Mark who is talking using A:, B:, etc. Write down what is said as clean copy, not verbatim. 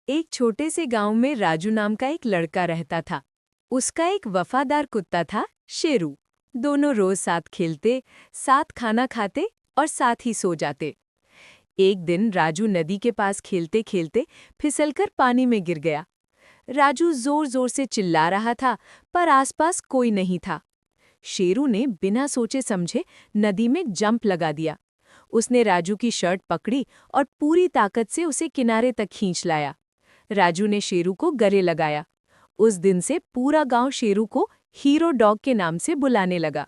A: एक छोटे से गांव में राजू नाम का एक लड़का रहता था। उसका एक वफादार कुत्ता था, शेरू। दोनों रोज साथ खेलते, साथ खाना खाते और साथ ही सो जाते। एक दिन राजू नदी के पास खेलते खेलते फिसलकर पानी में गिर गया। राजू जोर जोर से चिल्ला रहा था, पर आसपास कोई नहीं था। शेरू ने बिना सोचे समझे नदी में जंप लगा दिया। उसने राजू की शर्ट पकड़ी और पूरी ताकत से उसे किनारे तक खींच लाया। राजू ने शेरू को गले लगाया। उस दिन से पूरा गांव शेरू को हीरो डॉग के नाम से बुलाने लगा।